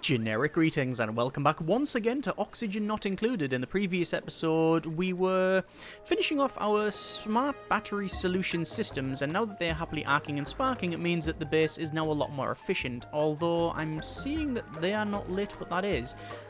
Generic greetings and welcome back once again to Oxygen Not Included. In the previous episode, we were finishing off our smart battery solution systems, and now that they are happily arcing and sparking, it means that the base is now a lot more efficient. Although I'm seeing that they are not lit, but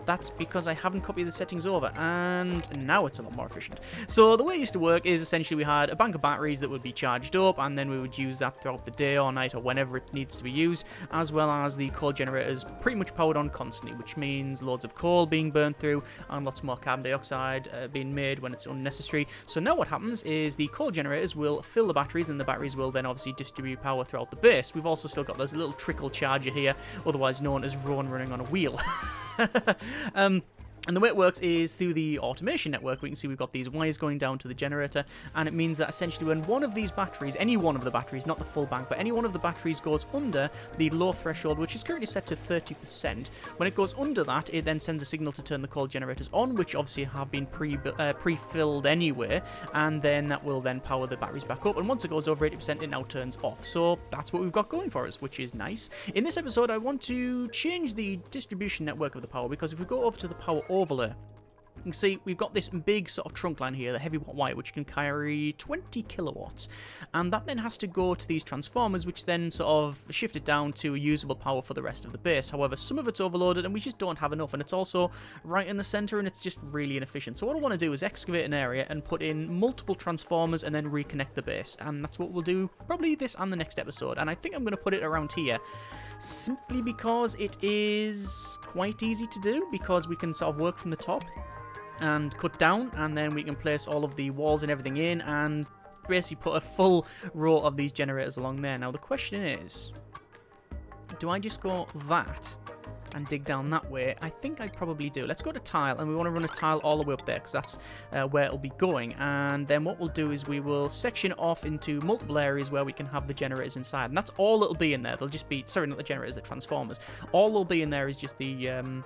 that's because I haven't copied the settings over, and now it's a lot more efficient. So the way it used to work is essentially we had a bank of batteries that would be charged up, and then we would use that throughout the day or night or whenever it needs to be used, as well as the coal generators pretty much powered on constantly, which means loads of coal being burned through and lots more carbon dioxide being made when it's unnecessary. So now what happens is the coal generators will fill the batteries, and the batteries will then obviously distribute power throughout the base. We've also still got this little trickle charger here, otherwise known as Rowan running on a wheel. And the way it works is through the automation network. We can see we've got these wires going down to the generator, and it means that essentially when one of these batteries, any one of the batteries, not the full bank, but any one of the batteries goes under the low threshold, which is currently set to 30%, when it goes under that, it then sends a signal to turn the coal generators on, which obviously have been pre-filled anyway, and then that will then power the batteries back up, and once it goes over 80%, it now turns off. So that's what we've got going for us, which is nice. In this episode, I want to change the distribution network of the power, because if we go over to the power overlay, you can see we've got this big sort of trunk line here, the heavy wire, which can carry 20 kilowatts, and that then has to go to these transformers, which then sort of shift it down to a usable power for the rest of the base. However, some of it's overloaded and we just don't have enough, and it's also right in the center, and it's just really inefficient. So what I want to do is excavate an area and put in multiple transformers and then reconnect the base, and that's what we'll do probably this and the next episode. And I think I'm going to put it around here, simply because it is quite easy to do, because we can sort of work from the top and cut down, and then we can place all of the walls and everything in and basically put a full row of these generators along there. Now the question is, do I just go that and dig down that way? I think I probably do. Let's go to tile, and we want to run a tile all the way up there, because that's where it'll be going. And then what we'll do is we will section off into multiple areas where we can have the generators inside, and that's all that'll be in there. They'll just be, sorry, not the generators, the transformers. All that'll be in there is just the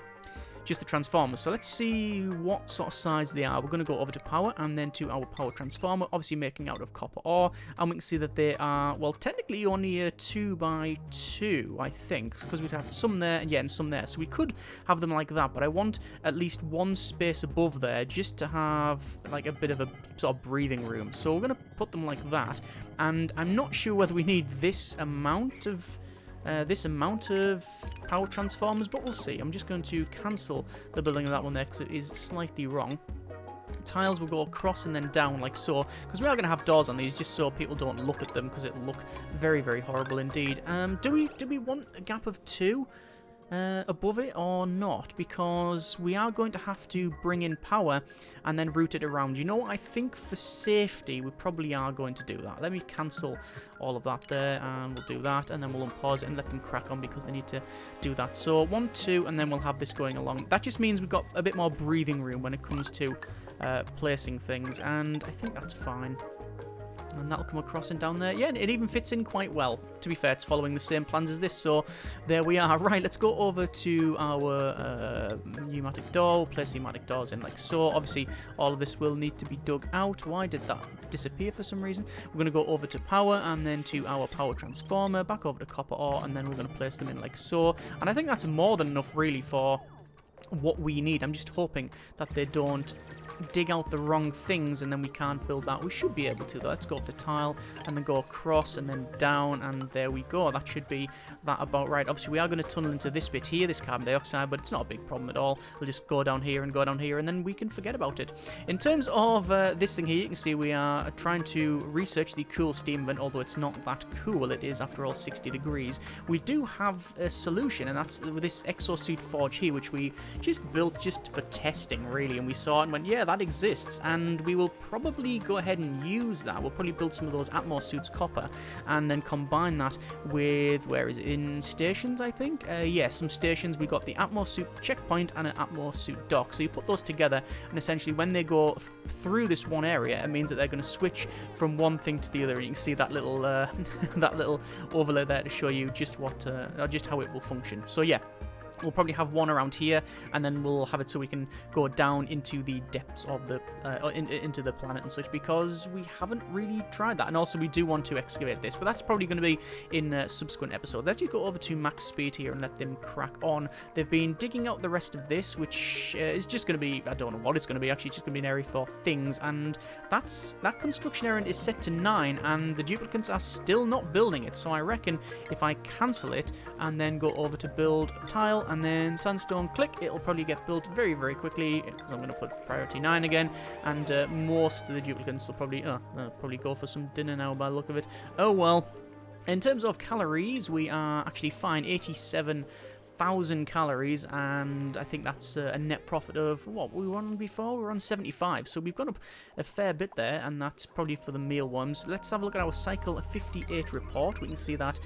transformers. So let's see what sort of size they are. We're going to go over to power and then to our power transformer, obviously making out of copper ore, and we can see that they are, well, technically only a 2x2, I think, because we'd have some there and and some there. So we could have them like that, but I want at least one space above there just to have like a bit of a sort of breathing room. So we're going to put them like that, and I'm not sure whether we need this amount of power transformers, but we'll see. I'm just going to cancel the building of that one there because it is slightly wrong. Tiles will go across and then down like so, because we are going to have doors on these just so people don't look at them, because it'll look very, very horrible indeed. Do we want a gap of 2 above it or not? Because we are going to have to bring in power and then route it around. You know what? I think for safety we probably are going to do that. Let me cancel all of that there, and we'll do that, and then we'll unpause it and let them crack on, because they need to do that. So 1, 2, and then we'll have this going along. That just means we've got a bit more breathing room when it comes to placing things, and I think that's fine. And that'll come across and down there. Yeah, it even fits in quite well. To be fair, it's following the same plans as this, so there we are. Right, let's go over to our pneumatic door. We'll place pneumatic doors in like so. Obviously, all of this will need to be dug out. Why did that disappear for some reason? We're going to go over to power and then to our power transformer, back over to copper ore, and then we're going to place them in like so. And I think that's more than enough, really, for what we need. I'm just hoping that they don't dig out the wrong things and then we can't build that. We should be able to, though. Let's go up to tile and then go across and then down, and there we go. That should be that about right. Obviously, we are going to tunnel into this bit here, this carbon dioxide, but it's not a big problem at all. We'll just go down here, and then we can forget about it. In terms of this thing here, you can see we are trying to research the cool steam vent, although it's not that cool. It is, after all, 60 degrees. We do have a solution, and that's this exosuit forge here, which we just built just for testing, really, and we saw it and went, yeah, that exists, and we will probably go ahead and use that. We'll probably build some of those Atmos suits copper and then combine that with, where is it, in stations, I think? Yeah, some stations. We got the Atmos suit checkpoint and an Atmos suit dock, so you put those together, and essentially when they go through this one area, it means that they're going to switch from one thing to the other. You can see that little that little overlay there to show you just what just how it will function. So yeah, We'll probably have one around here, and then we'll have it so we can go down into the depths of the into the planet and such, because we haven't really tried that. And also, we do want to excavate this, but that's probably going to be in a subsequent episode. Let's just go over to max speed here and let them crack on. They've been digging out the rest of this, which is just going to be, I don't know what it's going to be. Actually, it's just going to be an area for things, and that construction errand is set to 9, and the duplicates are still not building it. So I reckon if I cancel it and then go over to build tile, and then sandstone, click, it'll probably get built very, very quickly, because I'm going to put priority 9 again, and most of the duplicates will probably go for some dinner now by the look of it. Oh well. In terms of calories, we are actually fine, 87,000 calories, and I think that's a net profit of what we were on before. We were on 75, so we've gone up a fair bit there, and that's probably for the mealworms. Let's have a look at our cycle 58 report. We can see that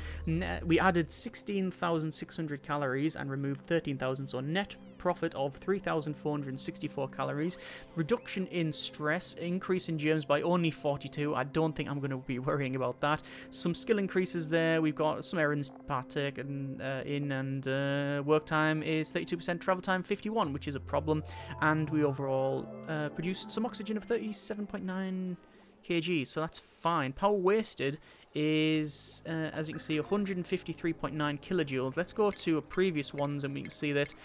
we added 16,600 calories and removed 13,000, so net profit of 3,464 calories. Reduction in stress, increase in germs by only 42. I don't think I'm going to be worrying about that. Some skill increases there. We've got some errands partaken in, and work time is 32%, travel time 51, which is a problem. And we overall produced some oxygen of 37.9 kg, so that's fine. Power wasted is, as you can see, 153.9 kilojoules. Let's go to a previous ones, and we can see that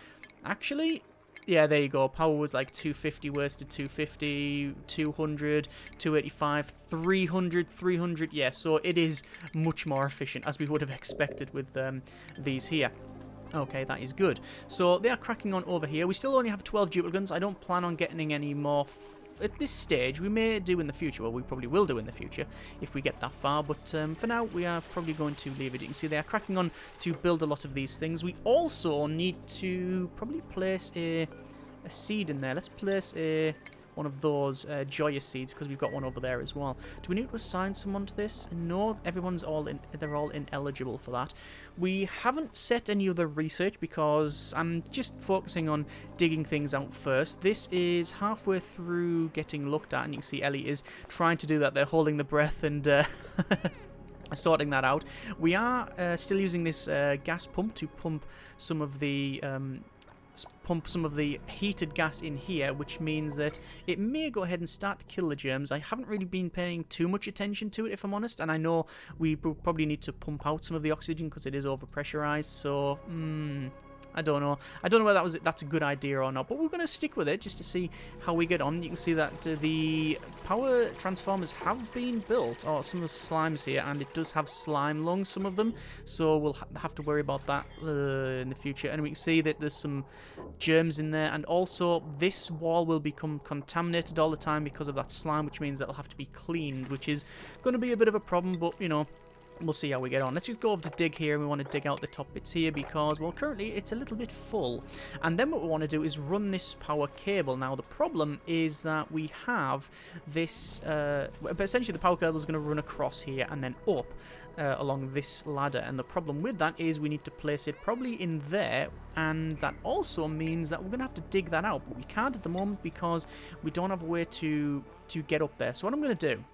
actually, yeah, there you go. Power was like 250, wasted 250, 200, 285, 300, 300. Yeah, so it is much more efficient, as we would have expected with these here. Okay, that is good. So they are cracking on over here. We still only have 12 duplicates. I don't plan on getting any more at this stage. We may do in the future. Well, we probably will do in the future if we get that far, but for now we are probably going to leave it. You can see they are cracking on to build a lot of these things. We also need to probably place a seed in there. Let's place one of those joyous seeds, because we've got one over there as well. Do we need to assign someone to this? No, everyone's they're all ineligible for that. We haven't set any other research because I'm just focusing on digging things out first. This is halfway through getting looked at, and you can see Ellie is trying to do that. They're holding the breath and sorting that out. We are still using this gas pump to pump some of the heated gas in here, which means that it may go ahead and start to kill the germs. I haven't really been paying too much attention to it, if I'm honest, and I know we probably need to pump out some of the oxygen because it is overpressurized, so I don't know. I don't know whether that's a good idea or not, but we're going to stick with it just to see how we get on. You can see that the power transformers have been built, or some of the slimes here, and it does have slime lungs, some of them, so we'll have to worry about that in the future. And we can see that there's some germs in there, and also this wall will become contaminated all the time because of that slime, which means it'll have to be cleaned, which is going to be a bit of a problem, but you know, we'll see how we get on. Let's just go over to dig here, and we want to dig out the top bits here because, well, currently it's a little bit full. And then what we want to do is run this power cable. Now, the problem is that we have this, but essentially the power cable is going to run across here and then up along this ladder. And the problem with that is we need to place it probably in there, and that also means that we're going to have to dig that out. But we can't at the moment because we don't have a way to get up there. So what I'm going to do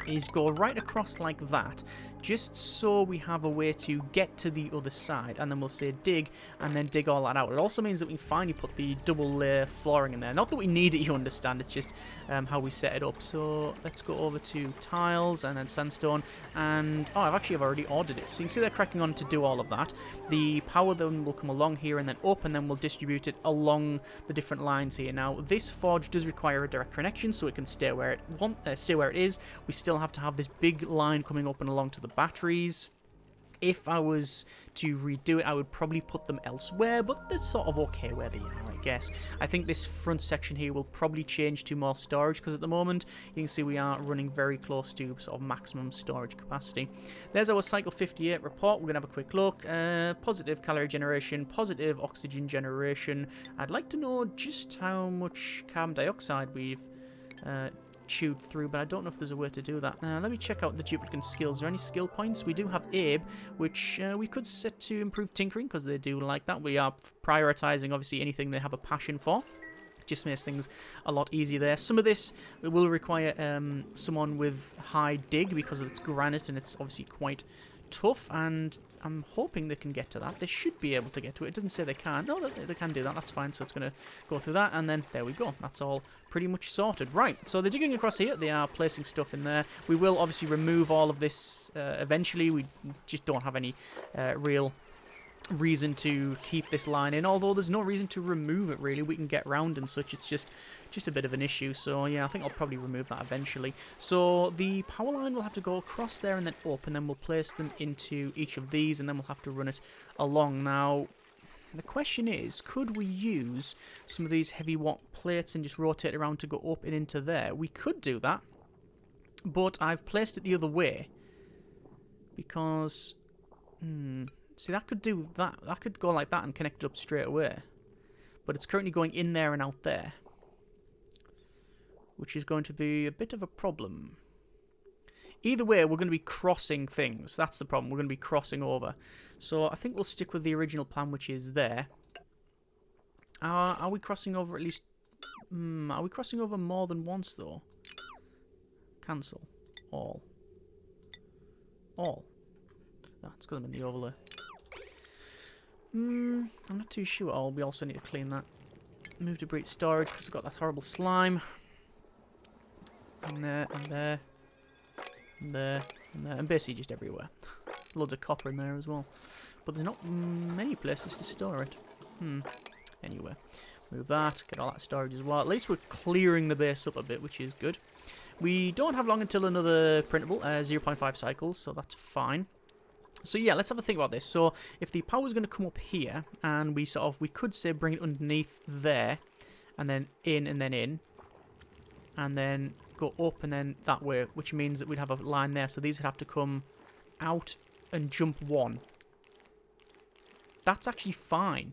is go right across like that, just so we have a way to get to the other side, and then we'll say dig, and then dig all that out. It also means that we can finally put the double layer flooring in there. Not that we need it, you understand, it's just how we set it up. So let's go over to tiles and then sandstone, and I've already ordered it. So you can see they're cracking on to do all of that. The power then will come along here and then up, and then we'll distribute it along the different lines here. Now, this forge does require a direct connection, so it can stay where it is. We still have to have this big line coming up and along to the batteries. If I was to redo it, I would probably put them elsewhere, but they're sort of okay where they are, I guess. I think this front section here will probably change to more storage, because at the moment you can see we are running very close to sort of maximum storage capacity. There's our cycle 58 report. We're going to have a quick look. Positive calorie generation, positive oxygen generation. I'd like to know just how much carbon dioxide we've chewed through, but I don't know if there's a way to do that. Let me check out the duplicate skills. Are there any skill points? We do have Abe, which we could set to improve tinkering, because they do like that. We are prioritizing, obviously, anything they have a passion for. Just makes things a lot easier there. Some of this will require someone with high dig, because it's granite and it's obviously quite tough, and I'm hoping they can get to that. They should be able to get to it. It doesn't say they can't. No, they can do that. That's fine. So it's going to go through that, and then there we go. That's all pretty much sorted. Right, so they're digging across here. They are placing stuff in there. We will obviously remove all of this eventually. We just don't have any real reason to keep this line in, although there's no reason to remove it really. We can get round and such. It's just a bit of an issue. So yeah, I think I'll probably remove that eventually. So the power line will have to go across there and then up, and then we'll place them into each of these, and then we'll have to run it along. Now the question is, could we use some of these heavy watt plates and just rotate around to go up and into there? We could do that, but I've placed it the other way because see, that could do that. That could go like that and connect it up straight away. But it's currently going in there and out there, which is going to be a bit of a problem. Either way, we're going to be crossing things. That's the problem. We're going to be crossing over. So I think we'll stick with the original plan, which is there. Are we crossing over at least... are we crossing over more than once, though? Cancel. All. All. That's because I'm in the overlay. I'm not too sure. Oh, we also need to clean that. Move debris to storage because we've got that horrible slime. And there, and there, and there, and there, and basically just everywhere. Loads of copper in there as well. But there's not many places to store it. Anyway, move that, get all that storage as well. At least we're clearing the base up a bit, which is good. We don't have long until another printable, 0.5 cycles, so that's fine. So yeah, let's have a think about this. So if the power's going to come up here, and we could say bring it underneath there, and then in, and then go up and then that way, which means that we'd have a line there. So these would have to come out and jump one. That's actually fine.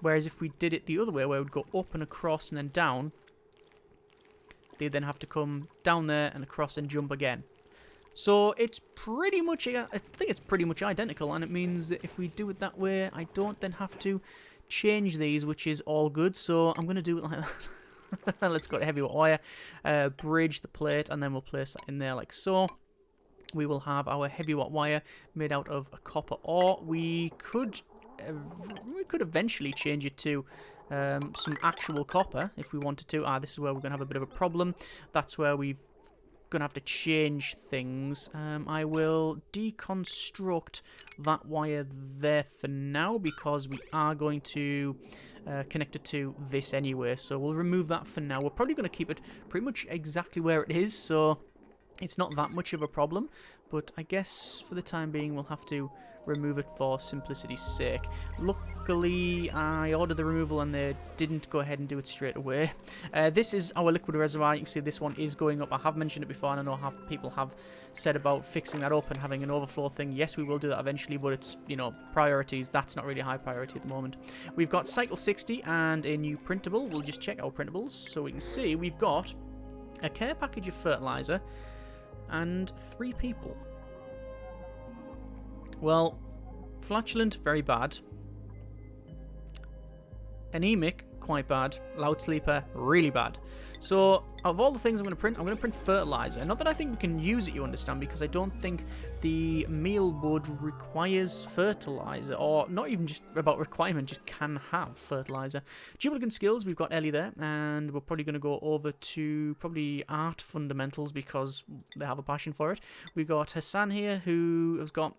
Whereas if we did it the other way, where it would go up and across and then down, they'd then have to come down there and across and jump again. So it's pretty much, I think it's pretty much identical, and it means that if we do it that way, I don't then have to change these, which is all good. So I'm going to do it like that. Let's go to heavy wire, bridge the plate, and then we'll place that in there like so. We will have our heavy watt wire made out of a copper ore. We could eventually change it to some actual copper if we wanted to. This is where we're going to have a bit of a problem. That's where we're going to have to change things. I will deconstruct that wire there for now because we are going to connect it to this anyway. So we'll remove that for now. We're probably going to keep it pretty much exactly where it is, so it's not that much of a problem. But I guess for the time being we'll have to remove it for simplicity's sake. Luckily I ordered the removal and they didn't go ahead and do it straight away. This is our liquid reservoir. You can see this one is going up. I have mentioned it before, and I know how people have said about fixing that up and having an overflow thing. Yes, we will do that eventually, but it's, you know, priorities. That's not really high priority at the moment. We've got cycle 60 and a new printable. We'll just check our printables so we can see we've got a care package of fertilizer and 3 people. Well, flatulent, very bad. Anemic, quite bad. Loud sleeper, really bad. So, of all the things I'm going to print fertilizer. Not that I think we can use it, you understand, because I don't think the meal bud requires fertilizer, or not even just about requirement, just can have fertilizer. Duplicate skills, we've got Ellie there, and we're probably going to go over to probably art fundamentals because they have a passion for it. We've got Hassan here, who has got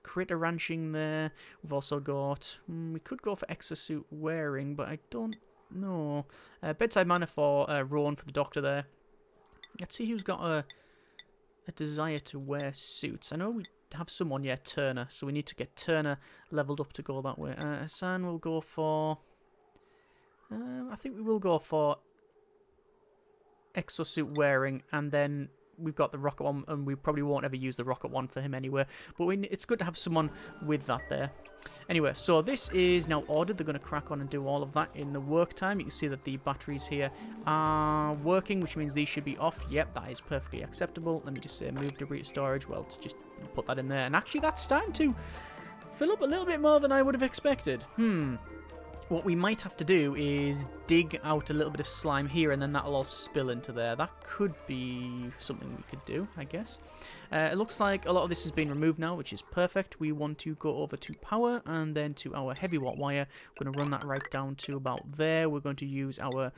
critter ranching there. We've also got, we could go for exosuit wearing, but I don't know. Bedside manner for Rowan for the doctor there. Let's see who's got a desire to wear suits. I know we have someone, yeah, Turner, so we need to get Turner leveled up to go that way. Hassan will go for... I think we will go for exosuit wearing, and then we've got the rocket one, and we probably won't ever use the rocket one for him anyway, but it's good to have someone with that there. Anyway, so this is now ordered. They're going to crack on and do all of that in the work time. You can see that the batteries here are working, which means these should be off. Yep, that is perfectly acceptable. Let me just say move debris to storage. Well, let's just put that in there, and actually that's starting to fill up a little bit more than I would have expected. What we might have to do is dig out a little bit of slime here, and then that'll all spill into there. That could be something we could do, I guess. It looks like a lot of this has been removed now, which is perfect. We want to go over to power and then to our heavy watt wire. We're going to run that right down to about there. We're going to use our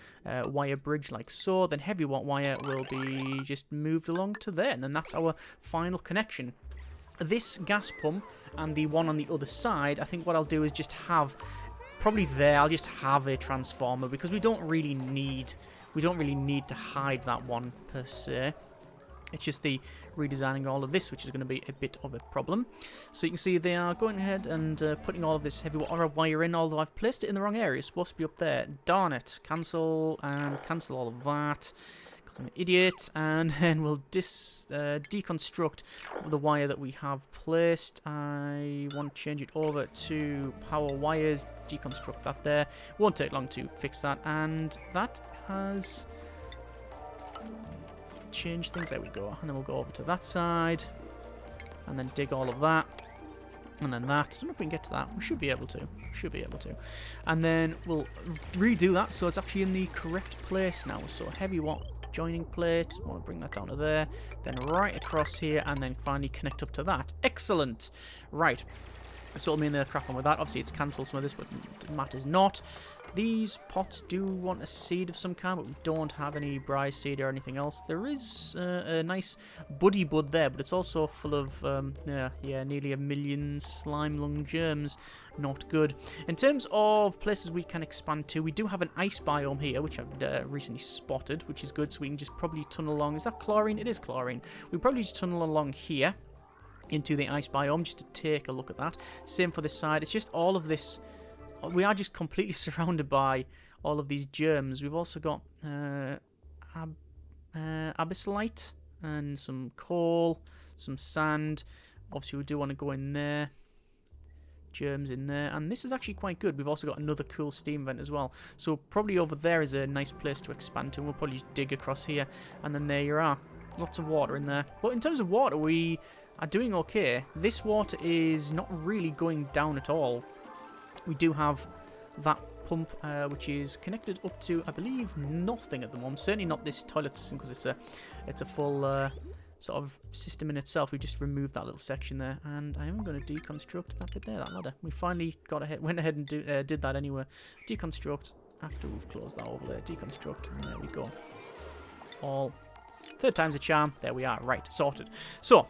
wire bridge like so. Then heavy watt wire will be just moved along to there, and then that's our final connection. This gas pump and the one on the other side, I think what I'll do is just have... Probably there, I'll just have a transformer because we don't really need to hide that one per se. It's just the redesigning all of this, which is going to be a bit of a problem. So you can see they are going ahead and putting all of this heavy wire in, although I've placed it in the wrong area. It's supposed to be up there. Darn it. Cancel and cancel all of that. I'm an idiot, and then we'll deconstruct the wire that we have placed. I want to change it over to power wires, deconstruct that there. Won't take long to fix that, and that has changed things. There we go, and then we'll go over to that side, and then dig all of that. And then that. I don't know if we can get to that. We should be able to. And then we'll redo that so it's actually in the correct place now. So heavy watt joining plate. I want to bring that down to there. Then right across here, and then finally connect up to that. Excellent. Right. So it'll mean they're crap on with that. Obviously, it's cancelled some of this, but it matters not. These pots do want a seed of some kind, but we don't have any bry seed or anything else. There is a nice buddy bud there, but it's also full of, nearly 1 million slime lung germs. Not good. In terms of places we can expand to, we do have an ice biome here, which I've recently spotted, which is good, so we can just probably tunnel along. Is that chlorine? It is chlorine. We can probably just tunnel along here into the ice biome just to take a look at that. Same for this side. It's just all of this... We are just completely surrounded by all of these germs. We've also got abyssalite and some coal, some sand. Obviously, we do want to go in there. Germs in there. And this is actually quite good. We've also got another cool steam vent as well. So probably over there is a nice place to expand to. And we'll probably just dig across here. And then there you are. Lots of water in there. But in terms of water, we are doing okay. This water is not really going down at all. We do have that pump, which is connected up to, I believe, nothing at the moment. Certainly not this toilet system, because it's a full sort of system in itself. We just removed that little section there, and I am going to deconstruct that bit there, that ladder. We finally went ahead and did that anyway. Deconstruct after we've closed that overlay. Deconstruct, and there we go. All third time's a charm. There we are. Right, sorted. So.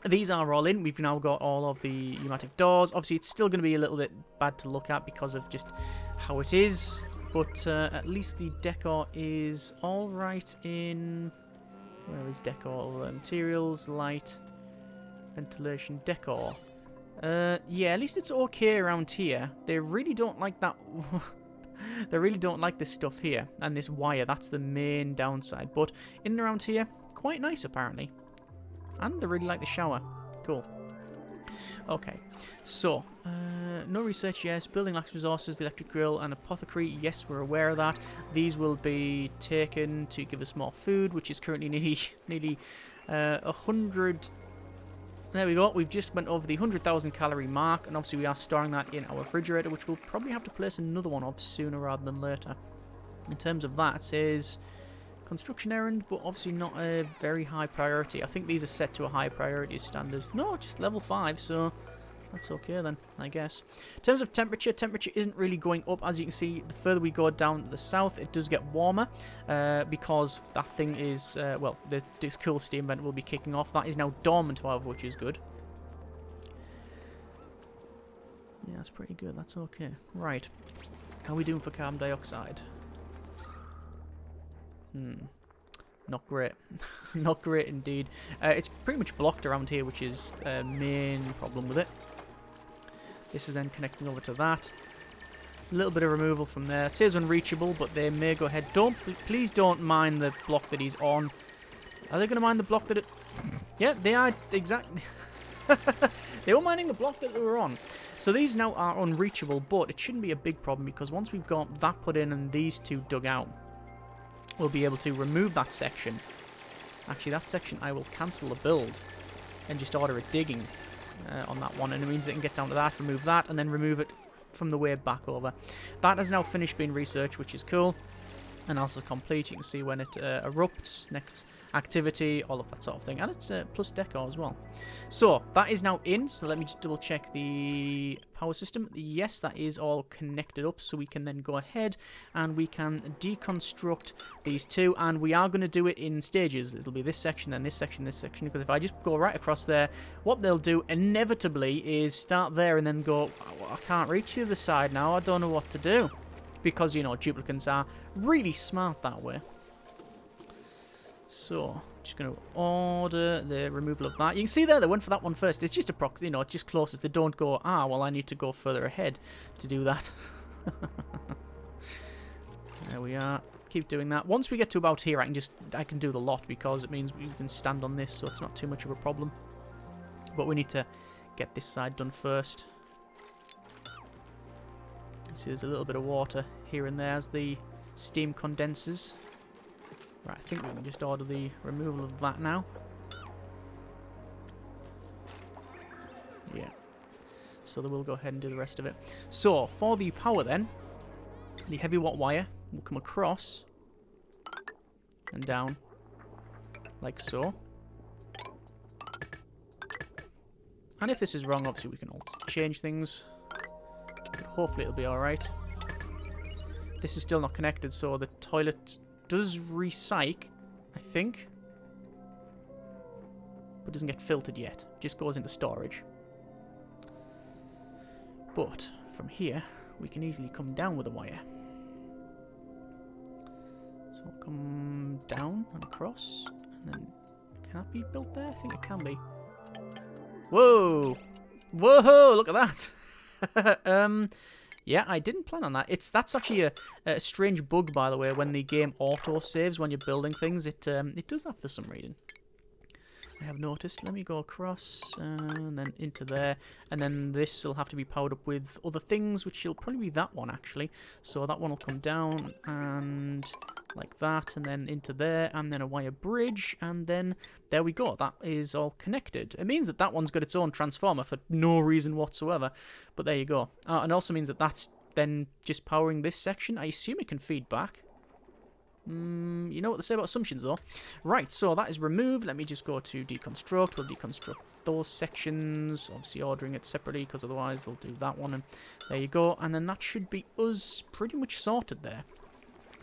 These are all in. We've now got all of the pneumatic doors. Obviously, it's still going to be a little bit bad to look at because of just how it is. But at least the decor is all right in... Where is decor? Materials, light, ventilation, decor. Yeah, at least it's okay around here. They really don't like that... They really don't like this stuff here. And this wire, that's the main downside. But in and around here, quite nice apparently. And they really like the shower. Cool. Okay. So, no research, yes. Building lacks resources, the electric grill and apothecary. Yes, we're aware of that. These will be taken to give us more food, which is currently nearly 100... There we go. We've just went over the 100,000 calorie mark. And obviously we are storing that in our refrigerator, which we'll probably have to place another one of sooner rather than later. In terms of that, it says... Construction errand, but obviously not a very high priority. I think these are set to a high priority standard. No, just level 5, so that's okay then, I guess. In terms of temperature, temperature isn't really going up. As you can see, the further we go down to the south, it does get warmer because that thing is, well, this cool steam vent will be kicking off. That is now dormant, however, which is good. Yeah, that's pretty good. That's okay. Right. How are we doing for carbon dioxide? Not great. Not great indeed. It's pretty much blocked around here, which is a main problem with it. This is then connecting over to that. A little bit of removal from there. It is unreachable, but they may go ahead. Please don't mine the block that he's on. Are they going to mine the block that it... Yeah, they are exactly... They were mining the block that they were on. So these now are unreachable, but it shouldn't be a big problem because once we've got that put in and these two dug out, we'll be able to remove that section. Actually, that section I will cancel the build and just order a digging on that one. And it means they can get down to that, remove that, and then remove it from the way back over. That has now finished being researched, which is cool. Analysis complete. You can see when it erupts, next activity, all of that sort of thing. And it's plus deco as well. So, that is now in. So, let me just double check the power system. Yes, that is all connected up. So, we can then go ahead and we can deconstruct these two. And we are going to do it in stages. It'll be this section, then this section, this section. Because if I just go right across there, what they'll do inevitably is start there and then go, oh, I can't reach the other side now. I don't know what to do. Because, you know, duplicants are really smart that way. So, just going to order the removal of that. You can see there, they went for that one first. It's just you know, it's just closest. They don't go, well, I need to go further ahead to do that. There we are. Keep doing that. Once we get to about here, I can do the lot because it means we can stand on this, so it's not too much of a problem. But we need to get this side done first. See, there's a little bit of water here and there as the steam condenses. Right, I think we can just order the removal of that now. Yeah. So then we'll go ahead and do the rest of it. So, for the power then, the heavy watt wire will come across and down, like so. And if this is wrong, obviously we can also change things. Hopefully it'll be alright. This is still not connected, so the toilet does recycle, I think. But doesn't get filtered yet. Just goes into storage. But from here, we can easily come down with a wire. So we'll come down and across. And then, can that be built there? I think it can be. Whoa! Whoa! Look at that! Yeah, I didn't plan on that. That's actually a strange bug, by the way, when the game auto saves when you're building things. It does that for some reason. I have noticed. Let me go across and then into there, and then this will have to be powered up with other things, which will probably be that one actually. So that one will come down and like that, and then into there, and then a wire bridge, and then there we go. That is all connected. It means that that one's got its own transformer for no reason whatsoever, but there you go. And also means that that's then just powering this section. I assume it can feed back. You know what they say about assumptions, though. Right, so that is removed. Let me just go to deconstruct. We'll deconstruct those sections. Obviously ordering it separately, because otherwise they'll do that one. And there you go. And then that should be us pretty much sorted there.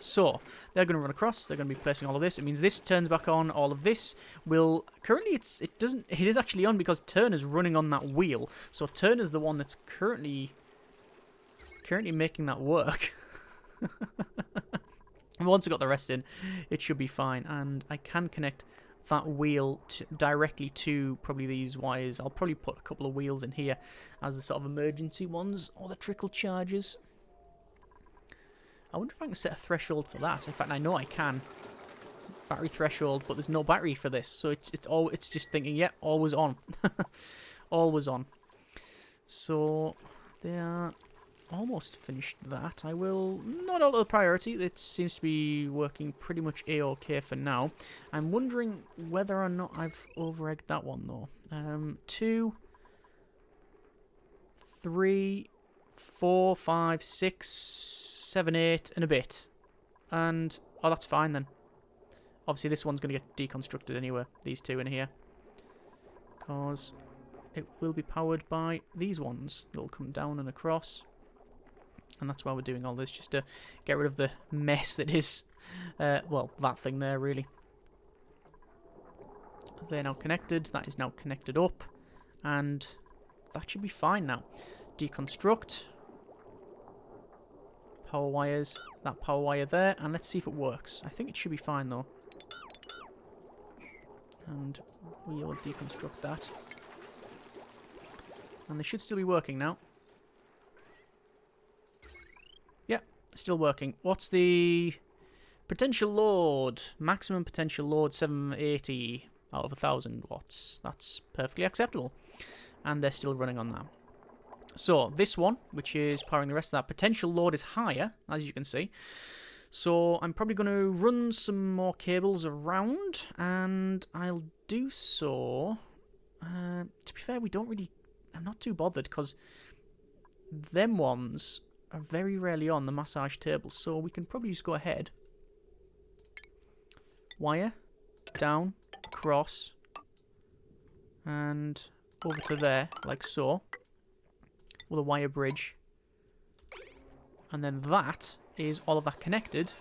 So, they're going to run across. They're going to be placing all of this. It means this turns back on. All of this will... Currently, it is actually on because Turner's running on that wheel. So, Turner's the one that's currently making that work. And once I got the rest in, it should be fine. And I can connect that wheel directly to probably these wires. I'll probably put a couple of wheels in here as the sort of emergency ones or the trickle charges. I wonder if I can set a threshold for that. In fact, I know I can. Battery threshold, but there's no battery for this, so it's just thinking, yeah, always on, always on. So they are almost finished that. I will not alter the priority. It seems to be working pretty much a-okay for now. I'm wondering whether or not I've over-egged that one though. 2, 3, 4, 5, 6, 7, 8, and a bit. And, oh, that's fine then. Obviously, this one's going to get deconstructed anyway, these two in here. Because it will be powered by these ones. They'll come down and across. And that's why we're doing all this, just to get rid of the mess that is, well, that thing there, really. They're now connected. That is now connected up. And that should be fine now. Deconstruct. Power wires, that power wire there, and let's see if it works. I think it should be fine though. And we'll deconstruct that. And they should still be working now. Yeah, still working. What's the potential load? Maximum potential load 780 out of 1000 watts. That's perfectly acceptable. And they're still running on that. So, this one, which is powering the rest of that, potential load is higher, as you can see. So, I'm probably going to run some more cables around, and I'll do so. To be fair, we don't really... I'm not too bothered, because them ones are very rarely on the massage table, so we can probably just go ahead. Wire, down, across, and over to there, like so, with a wire bridge. And then that is all of that connected.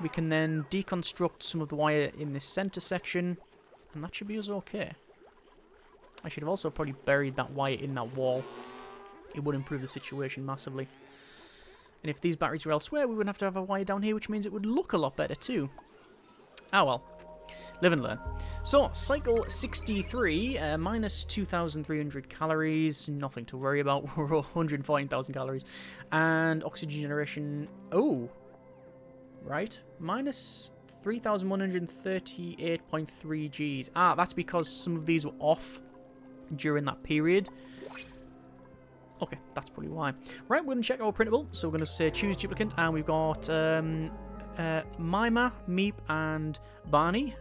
We can then deconstruct some of the wire in this center section, and that should be us okay. I should have also probably buried that wire in that wall. It would improve the situation massively. And if these batteries were elsewhere, we wouldn't have a wire down here, which means it would look a lot better too. Ah well. Live and learn. So, cycle 63, minus 2,300 calories. Nothing to worry about. We're 114,000 calories. And oxygen generation... Oh! Right. Minus 3,138.3 Gs. Ah, that's because some of these were off during that period. Okay, that's probably why. Right, we're going to check our printable. So we're going to say choose duplicate. And we've got Mima, Meep, and Barney.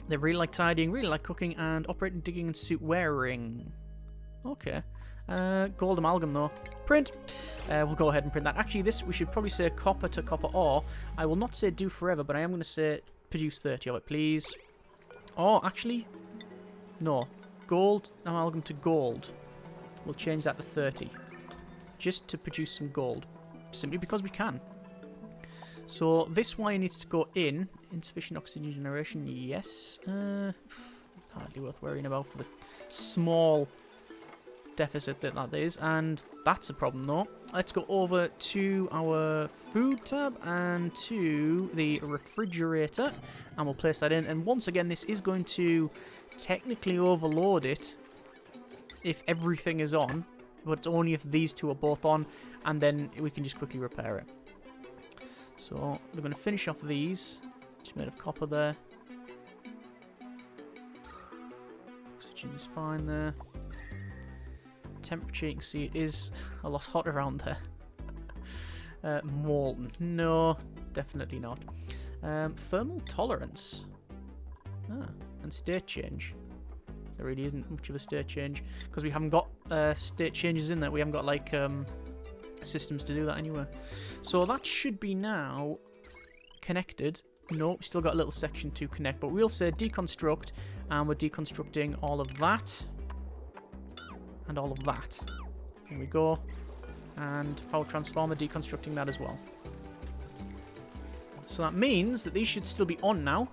They really like tidying, really like cooking, and operating, digging, and suit wearing. Okay. Gold amalgam, though. Print! We'll go ahead and print that. Actually, this, we should probably say copper to copper ore. I will not say do forever, but I am going to say produce 30 of it, please. Oh, actually, no. Gold amalgam to gold. We'll change that to 30. Just to produce some gold. Simply because we can. So, this wire needs to go in. Insufficient oxygen generation, yes. Hardly worth worrying about for the small deficit that is. And that's a problem, though. Let's go over to our food tab and to the refrigerator. And we'll place that in. And once again, this is going to technically overload it if everything is on. But it's only if these two are both on. And then we can just quickly repair it. So, we're going to finish off these. Just made of copper there. Oxygen is fine there. Temperature, you can see it is a lot hot around there. Molten. No, definitely not. Thermal tolerance. Ah, and state change. There really isn't much of a state change. Because we haven't got state changes in there. We haven't got, like, systems to do that anyway. So that should be now connected. No, we still got a little section to connect, but we'll say deconstruct, and we're deconstructing all of that and all of that. Here we go. And power transformer, deconstructing that as well. So that means that these should still be on now.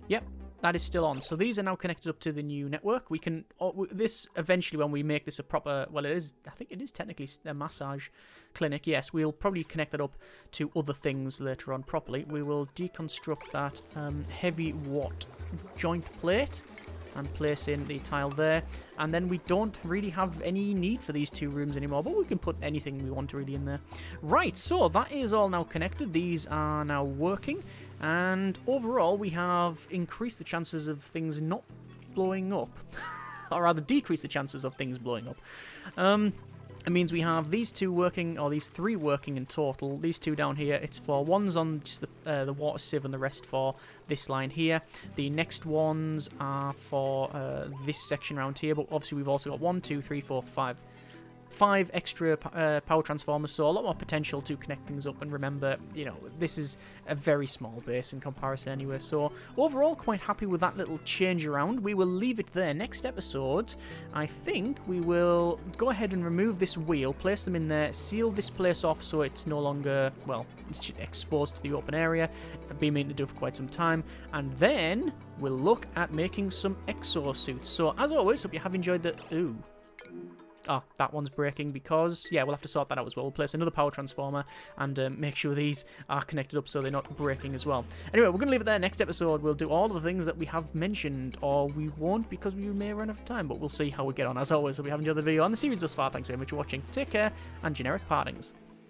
Yep, that is still on. So these are now connected up to the new network. We can, this eventually when we make this a proper, well it is, I think it is technically a massage clinic. Yes, we'll probably connect that up to other things later on properly. We will deconstruct that heavy watt joint plate and place in the tile there. And then we don't really have any need for these two rooms anymore, but we can put anything we want really in there. Right, so that is all now connected. These are now working. And overall, we have increased the chances of things not blowing up. Or rather, decreased the chances of things blowing up. It means we have these two working, or these three working in total. These two down here, it's for one's on just the water sieve and the rest for this line here. The next ones are for this section around here, but obviously we've also got 1, 2, 3, 4, 5 extra power transformers, so a lot more potential to connect things up. And remember, you know, this is a very small base in comparison anyway, so overall quite happy with that little change around. We will leave it there. Next episode, I think we will go ahead and remove this wheel, place them in there, seal this place off so it's no longer, well, it's exposed to the open area. I've been meaning to do it for quite some time, and then we'll look at making some exosuits. So as always, hope you have enjoyed the... Ooh. Ah, that one's breaking because, yeah, we'll have to sort that out as well. We'll place another power transformer and make sure these are connected up so they're not breaking as well. Anyway, we're going to leave it there. Next episode, we'll do all of the things that we have mentioned, or we won't because we may run out of time, but we'll see how we get on. As always, if you have enjoyed the video and the series thus far, thanks very much for watching. Take care, and generic partings.